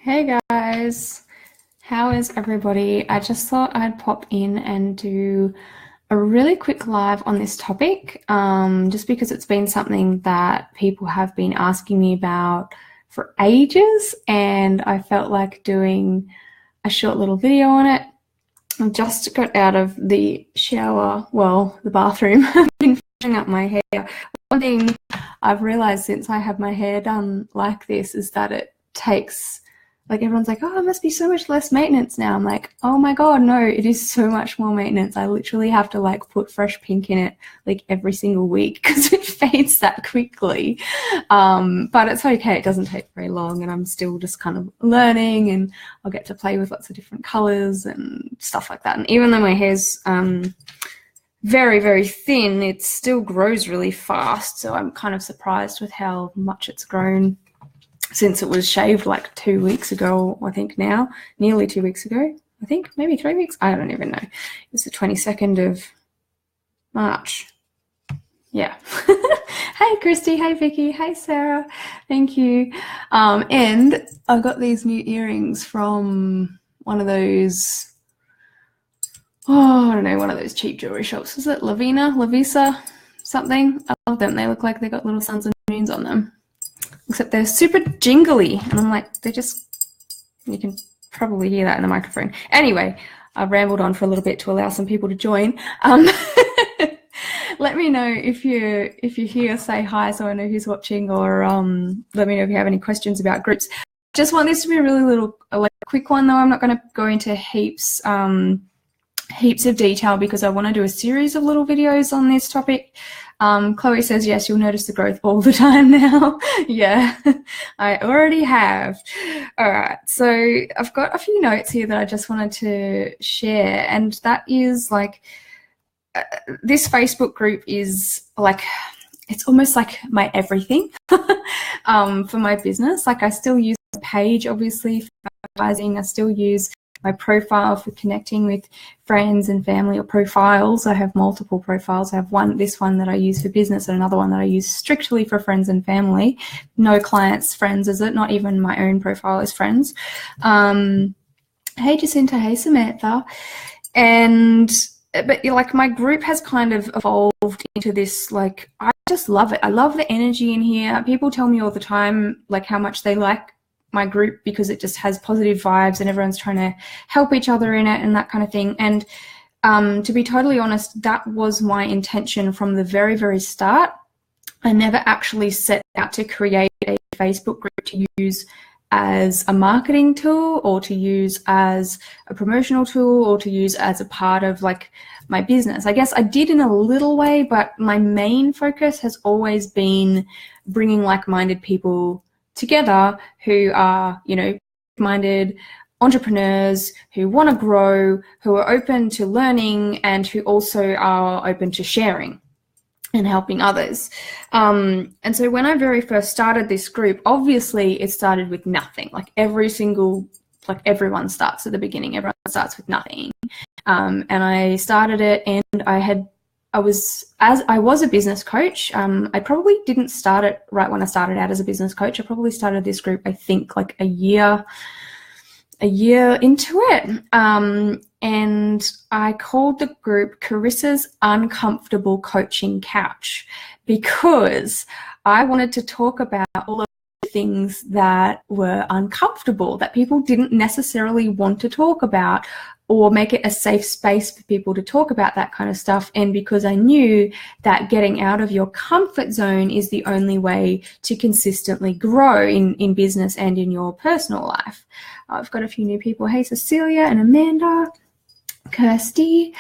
Hey guys, how is everybody? I just thought I'd pop in and do a really quick live on this topic, just because it's been something that people have been asking me about for ages, and I felt like doing a short little video on it. I just got out of the shower, well, the bathroom. I've been finishing up my hair. One thing I've realized since I have my hair done like this is that it takes, like, everyone's like, oh, it must be so much less maintenance now. I'm like, oh my God, no, it is so much more maintenance. I literally have to like put fresh pink in it like every single week because it fades that quickly. But it's okay. It doesn't take very long, and I'm still just kind of learning, and I'll get to play with lots of different colors and stuff like that. And even though my hair's very, very thin, it still grows really fast. So I'm kind of surprised with how much it's grown since it was shaved like 2 weeks ago, I think now, nearly 2 weeks ago, I think, maybe 3 weeks. I don't even know. It's the 22nd of March. Yeah. Hey, Christy. Hey, Vicky. Hey, Sarah. Thank you. And I got these new earrings from one of those, I don't know, one of those cheap jewelry shops. Is it Lavisa, something? I love them. They look like they got little suns and moons on them. Except they're super jingly, and I'm like, you can probably hear that in the microphone. Anyway, I've rambled on for a little bit to allow some people to join. Let me know if you're here, say hi so I know who's watching, or let me know if you have any questions about groups. Just want this to be a really little, like, quick one though. I'm not going to go into heaps of detail because I want to do a series of little videos on this topic. Chloe says, yes, you'll notice the growth all the time now. Yeah, I already have. All right, so I've got a few notes here that I just wanted to share, and that is like, this Facebook group is like, it's almost like my everything for my business. Like, I still use the page, obviously, for advertising. I still use my profile for connecting with friends and family, or profiles. I have multiple profiles. I have this one that I use for business, and another one that I use strictly for friends and family. No clients, friends, is it? Not even my own profile is friends. Hey, Jacinta. Hey, Samantha. But like, my group has kind of evolved into this, like, I just love it. I love the energy in here. People tell me all the time, like, how much they like my group because it just has positive vibes and everyone's trying to help each other in it and that kind of thing. And to be totally honest, that was my intention from the very, very start. I never actually set out to create a Facebook group to use as a marketing tool, or to use as a promotional tool, or to use as a part of like my business. I guess I did in a little way, but my main focus has always been bringing like-minded people together who are, minded entrepreneurs who want to grow, who are open to learning, and who also are open to sharing and helping others. And so when I very first started this group, obviously it started with nothing. Like, everyone starts at the beginning. Everyone starts with nothing. And I started it, and I was a business coach. I probably didn't start it right when I started out as a business coach. I probably started this group, I think, like a year into it. And I called the group Carissa's Uncomfortable Coaching Couch, because I wanted to talk about all of the things that were uncomfortable, that people didn't necessarily want to talk about, or make it a safe space for people to talk about that kind of stuff. And because I knew that getting out of your comfort zone is the only way to consistently grow in business and in your personal life. I've got a few new people. Hey, Cecilia and Amanda, Kirsty.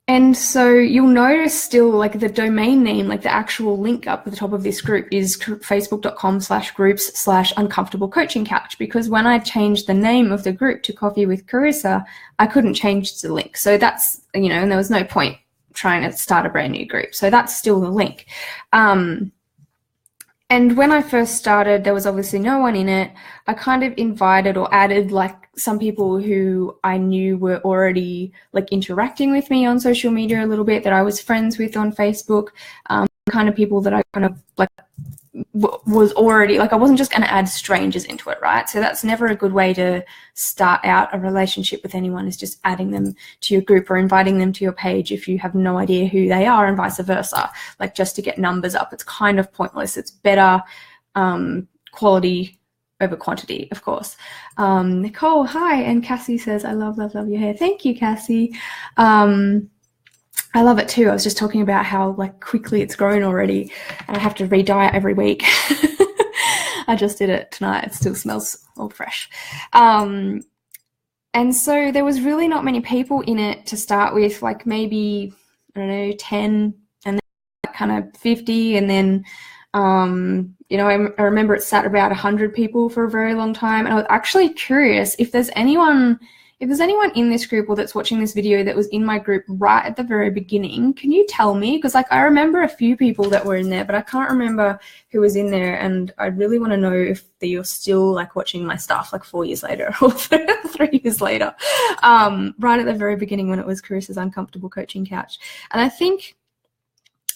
And so you'll notice still, like, the domain name, like the actual link up at the top of this group is facebook.com/groups/uncomfortable coaching couch, because when I changed the name of the group to Coffee with Carissa, I couldn't change the link. So that's, and there was no point trying to start a brand new group. So that's still the link. And when I first started, there was obviously no one in it. I kind of invited or added like some people who I knew were already like interacting with me on social media a little bit, that I was friends with on Facebook, kind of people that I kind of like was already, like, I wasn't just going to add strangers into it, right? So that's never a good way to start out a relationship with anyone, is just adding them to your group or inviting them to your page if you have no idea who they are, and vice versa, like just to get numbers up. It's kind of pointless. It's better quality over quantity, of course. Nicole, hi. And Cassie says, I love your hair. Thank you, Cassie. I love it too. I was just talking about how like quickly it's grown already, and I have to re-dye it every week. I just did it tonight. It still smells all fresh. And so there was really not many people in it to start with, like maybe, I don't know, 10, and then kind of 50, and then you know, I remember it sat about 100 people for a very long time, and I was actually curious if there's anyone in this group or that's watching this video that was in my group right at the very beginning. Can you tell me? Because like I remember a few people that were in there, but I can't remember who was in there, and I really want to know if you're still like watching my stuff like 4 years later or 3 years later, right at the very beginning when it was Carissa's Uncomfortable Coaching Couch. And I think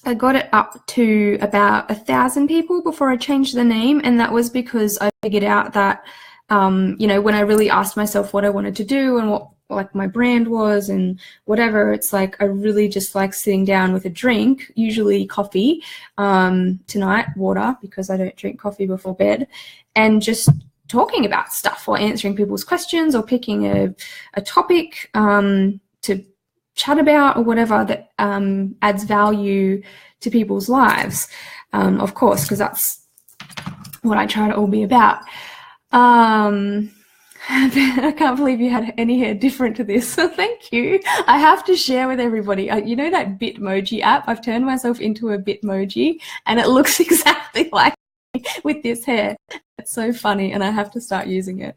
I got it up to about 1,000 people before I changed the name, and that was because I figured out that you know, when I really asked myself what I wanted to do and what like my brand was and whatever, it's like I really just like sitting down with a drink, usually coffee, tonight water because I don't drink coffee before bed, and just talking about stuff or answering people's questions or picking a topic to chat about or whatever that adds value to people's lives, of course, because that's what I try to all be about. I can't believe you had any hair different to this. Thank you. I have to share with everybody. You know that Bitmoji app? I've turned myself into a Bitmoji, and it looks exactly like me with this hair. It's so funny, and I have to start using it.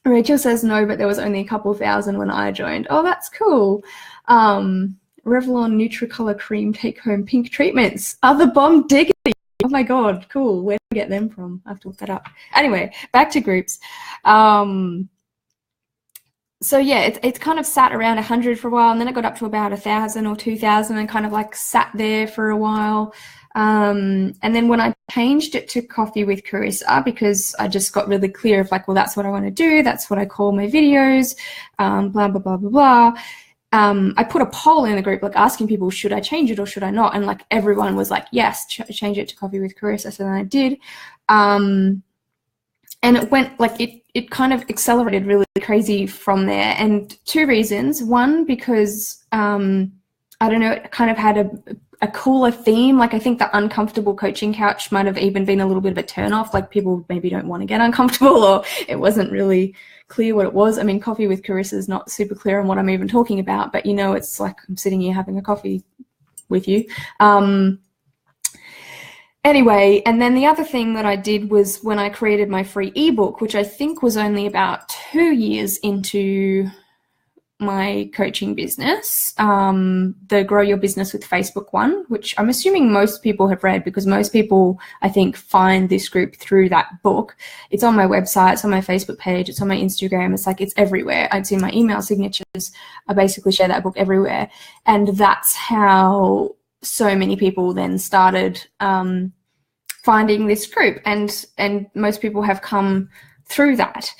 Rachel says no, but there was only a couple thousand when I joined. Oh, that's cool. Revlon Nutricolor Cream Take Home Pink Treatments are the bomb diggity. Oh my God, cool. Where do I get them from? I have to look that up. Anyway, back to groups. So yeah, it's kind of sat around 100 for a while, and then it got up to about 1,000 or 2,000 and kind of like sat there for a while. And then when I changed it to Coffee with Carissa, because I just got really clear of like, well, that's what I want to do. That's what I call my videos, blah, blah, blah, blah, blah. I put a poll in the group, like asking people, should I change it or should I not? And like everyone was like, yes, change it to Coffee with Carissa. So then I did. And it went like, it kind of accelerated really crazy from there. And two reasons. One, because, I don't know, it kind of had a cooler theme. Like I think the Uncomfortable Coaching Couch might have even been a little bit of a turn off. Like people maybe don't want to get uncomfortable, or it wasn't really clear what it was. I mean, Coffee with Carissa is not super clear on what I'm even talking about, but you know, it's like I'm sitting here having a coffee with you. Anyway, and then the other thing that I did was when I created my free ebook, which I think was only about 2 years into my coaching business, the Grow Your Business with Facebook one, which I'm assuming most people have read, because most people, I think, find this group through that book. It's on my website, it's on my Facebook page, it's on my Instagram, it's like, it's everywhere. It's in my email signatures. I basically share that book everywhere. And that's how so many people then started finding this group, and most people have come through that.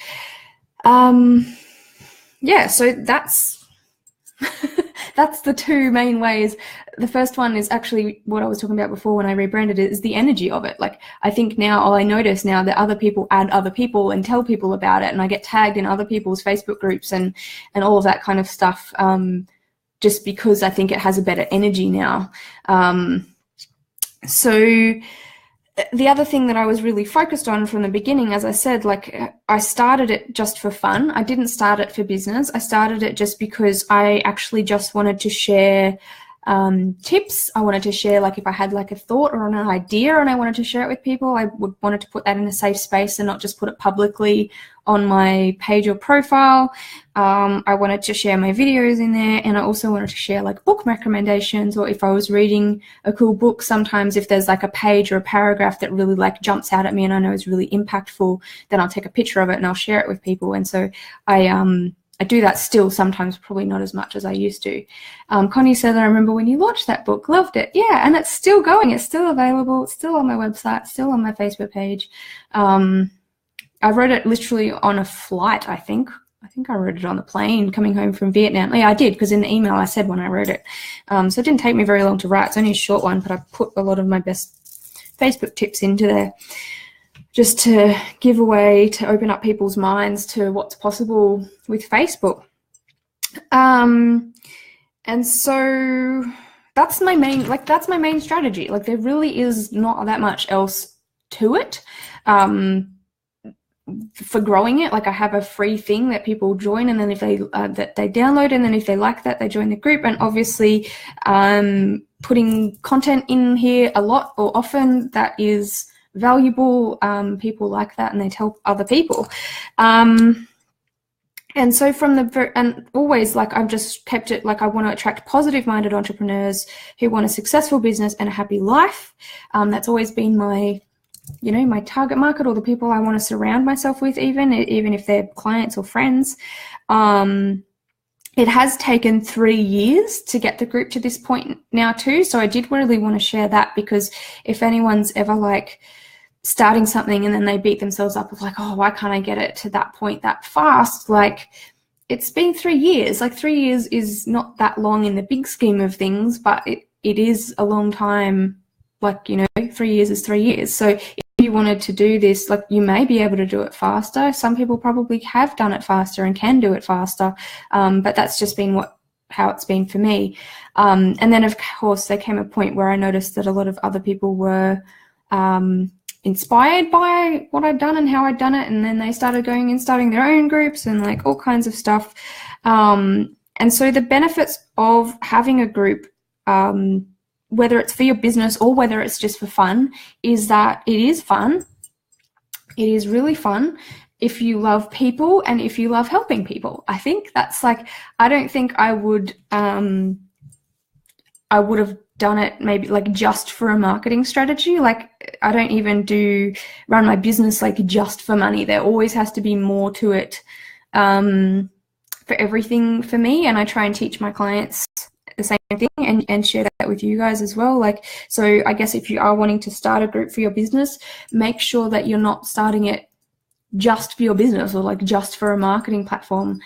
Yeah, so that's that's the two main ways. The first one is actually what I was talking about before when I rebranded it, is the energy of it. Like I think now, I notice now that other people add other people and tell people about it, and I get tagged in other people's Facebook groups and all of that kind of stuff, just because I think it has a better energy now. So the other thing that I was really focused on from the beginning, as I said, like I started it just for fun. I didn't start it for business. I started it just because I actually just wanted to share tips. I wanted to share, like if I had like a thought or an idea and I wanted to share it with people, I wanted to put that in a safe space and not just put it publicly on my page or profile. I wanted to share my videos in there, and I also wanted to share like book recommendations, or if I was reading a cool book, sometimes if there's like a page or a paragraph that really like jumps out at me and I know is really impactful, then I'll take a picture of it and I'll share it with people. And so I I do that still sometimes, probably not as much as I used to. Connie said, I remember when you launched that book, loved it. Yeah, and it's still going. It's still available. It's still on my website, still on my Facebook page. I wrote it literally on a flight, I think. I think I wrote it on the plane coming home from Vietnam. Yeah, I did, because in the email I said when I wrote it. So it didn't take me very long to write. It's only a short one, but I put a lot of my best Facebook tips into there just to give away, to open up people's minds to what's possible with Facebook. And so that's my main strategy. Like, there really is not that much else to it. For growing it, like, I have a free thing that people join, and then if they that they download, and then if they like that, they join the group. And obviously putting content in here a lot or often that is valuable. People like that, and they tell other people. And so and always, like, I've just kept it like, I want to attract positive-minded entrepreneurs who want a successful business and a happy life. That's always been my my target market, or the people I want to surround myself with, even if they're clients or friends. It has taken 3 years to get the group to this point now too. So I did really want to share that, because if anyone's ever like starting something and then they beat themselves up of like, oh, why can't I get it to that point that fast? Like, it's been 3 years. Like, 3 years is not that long in the big scheme of things, but it is a long time. Like, 3 years is 3 years. So if you wanted to do this, like, you may be able to do it faster. Some people probably have done it faster and can do it faster. But that's just been how it's been for me. And then, of course, there came a point where I noticed that a lot of other people were inspired by what I'd done and how I'd done it. And then they started going and starting their own groups and like all kinds of stuff. And so the benefits of having a group, whether it's for your business or whether it's just for fun, is that it is fun. It is really fun if you love people and if you love helping people. I think that's like, I don't think I would have done it maybe like just for a marketing strategy. Like, I don't even run my business like just for money. There always has to be more to it for everything for me. And I try and teach my clients the same thing and share that with you guys as well. Like, so I guess if you are wanting to start a group for your business, make sure that you're not starting it just for your business or like just for a marketing platform.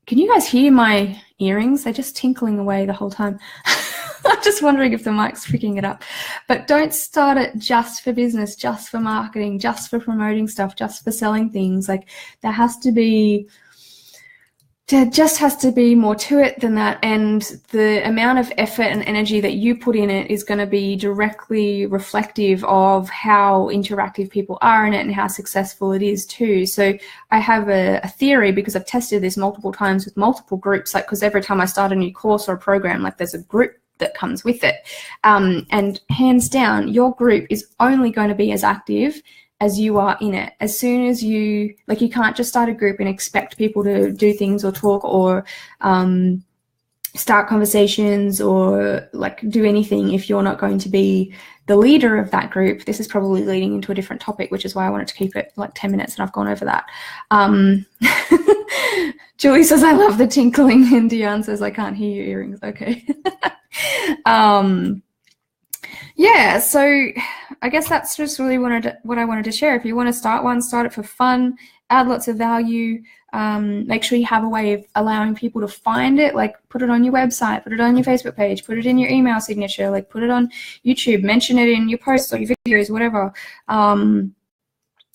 Can you guys hear my earrings? They're just tinkling away the whole time. I'm just wondering if the mic's picking it up. But don't start it just for business, just for marketing, just for promoting stuff, just for selling things. Like, there just has to be more to it than that, and the amount of effort and energy that you put in it is going to be directly reflective of how interactive people are in it and how successful it is too. So I have a theory, because I've tested this multiple times with multiple groups, like, because every time I start a new course or a program, like, there's a group that comes with it, and hands down, your group is only going to be as active as you are in it. As soon as you can't just start a group and expect people to do things or talk or start conversations or like do anything if you're not going to be the leader of that group. This is probably leading into a different topic, which is why I wanted to keep it like 10 minutes, and I've gone over that. Julie says, I love the tinkling, and Diane says, I can't hear your earrings. Okay. Yeah, so I guess that's just really what I wanted to share. If you want to start one, start it for fun, add lots of value. Make sure you have a way of allowing people to find it, like put it on your website, put it on your Facebook page, put it in your email signature, like put it on YouTube, mention it in your posts or your videos, whatever. And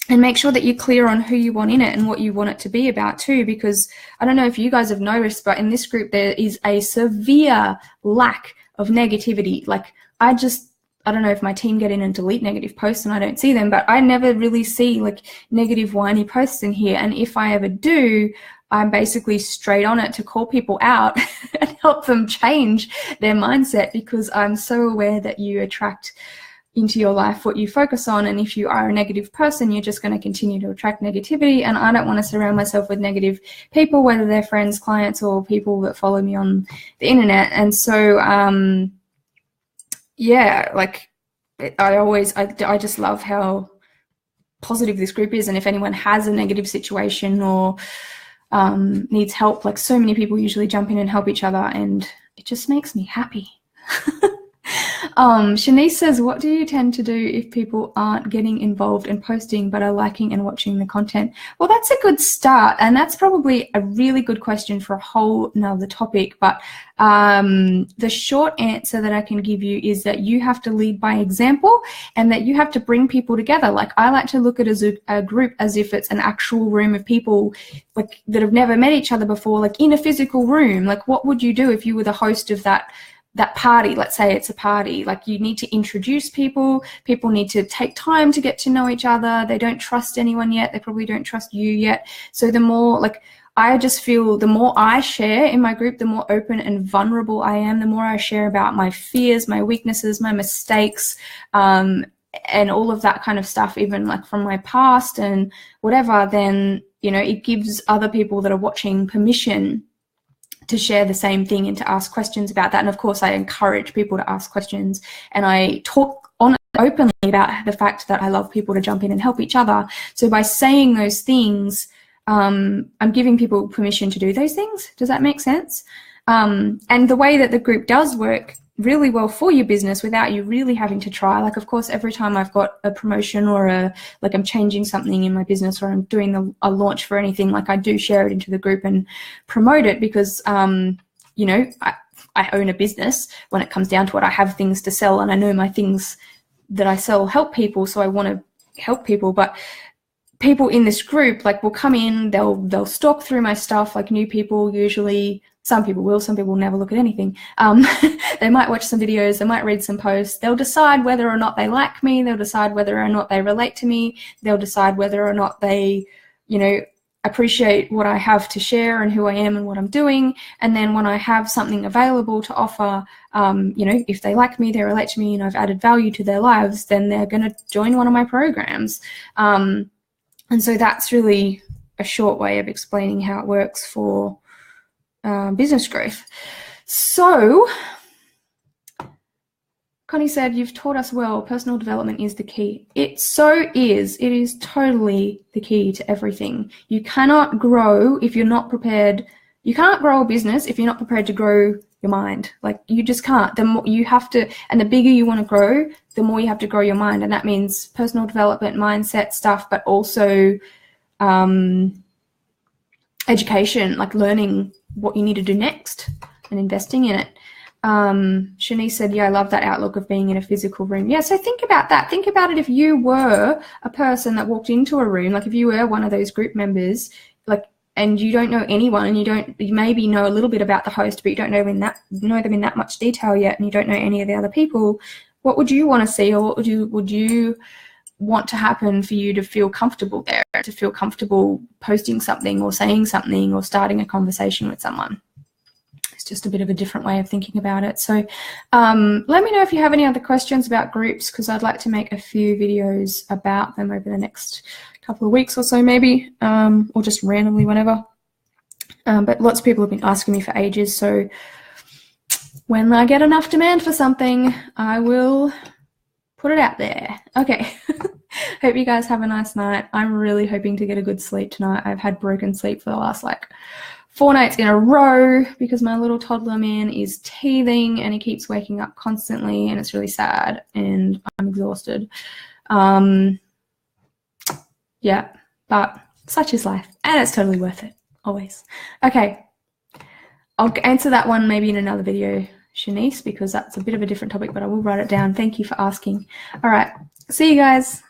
make sure that you're clear on who you want in it and what you want it to be about too, because I don't know if you guys have noticed, but in this group there is a severe lack of negativity. Like, I don't know if my team get in and delete negative posts and I don't see them, but I never really see like negative whiny posts in here. And if I ever do, I'm basically straight on it to call people out and help them change their mindset, because I'm so aware that you attract into your life what you focus on. And if you are a negative person, you're just going to continue to attract negativity. And I don't want to surround myself with negative people, whether they're friends, clients, or people that follow me on the internet. And so, yeah, like I just love how positive this group is. And if anyone has a negative situation or needs help, like so many people usually jump in and help each other, and it just makes me happy. Shanice says, what do you tend to do if people aren't getting involved in posting but are liking and watching the content? Well, that's a good start, and that's probably a really good question for a whole nother topic. But the short answer that I can give you is that you have to lead by example, and that you have to bring people together. Like, I like to look at a group as if it's an actual room of people, like, that have never met each other before, like in a physical room. Like, what would you do if you were the host of that party? Let's say it's a party. Like, you need to introduce people. People need to take time to get to know each other. They don't trust anyone yet. They probably don't trust you yet. So the more, like, I just feel the more I share in my group, the more open and vulnerable I am, the more I share about my fears, my weaknesses, my mistakes, and all of that kind of stuff, even like from my past and whatever, then, you know, it gives other people that are watching permission to share the same thing and to ask questions about that. And of course, I encourage people to ask questions, and I talk openly about the fact that I love people to jump in and help each other. So by saying those things, I'm giving people permission to do those things. Does that make sense? And the way that the group does work really well for your business without you really having to try. Like, of course, every time I've got a promotion or I'm changing something in my business, or I'm doing a launch for anything, like, I do share it into the group and promote it, because, you know, I own a business. When it comes down to it, I have things to sell, and I know my things that I sell help people, so I want to help people. But people in this group, like, will come in, they'll stalk through my stuff, like new people usually. Some people will, some people will never look at anything. They might watch some videos, they might read some posts, they'll decide whether or not they like me, they'll decide whether or not they relate to me, they'll decide whether or not they, you know, appreciate what I have to share and who I am and what I'm doing. And then when I have something available to offer, you know, if they like me, they relate to me, and I've added value to their lives, then they're going to join one of my programs. And so that's really a short way of explaining how it works for business growth. So Connie said, you've taught us well, personal development is the key. It so is. It is totally the key to everything. You cannot grow if you're not prepared. You can't grow a business if you're not prepared to grow your mind. Like, you just can't. The more you have to, and the bigger you want to grow, the more you have to grow your mind. And that means personal development, mindset stuff, but also education, like learning what you need to do next and investing in it. Shanice said, yeah, I love that outlook of being in a physical room. Yeah, so think about that. Think about it if you were a person that walked into a room, like if you were one of those group members, like, and you don't know anyone, and you maybe know a little bit about the host, but you don't know them in that much detail yet, and you don't know any of the other people. What would you want to see, or what would you want to happen for you to feel comfortable there, to feel comfortable posting something or saying something or starting a conversation with someone? It's just a bit of a different way of thinking about it. So let me know if you have any other questions about groups, because I'd like to make a few videos about them over the next couple of weeks or so, maybe, or just randomly whenever. But lots of people have been asking me for ages, so when I get enough demand for something, I will put it out there. Okay. Hope you guys have a nice night. I'm really hoping to get a good sleep tonight. I've had broken sleep for the last 4 nights in a row because my little toddler man is teething and he keeps waking up constantly, and it's really sad, and I'm exhausted. Yeah, but such is life, and it's totally worth it, always. Okay, I'll answer that one maybe in another video, Shanice, because that's a bit of a different topic, but I will write it down. Thank you for asking. All right, see you guys.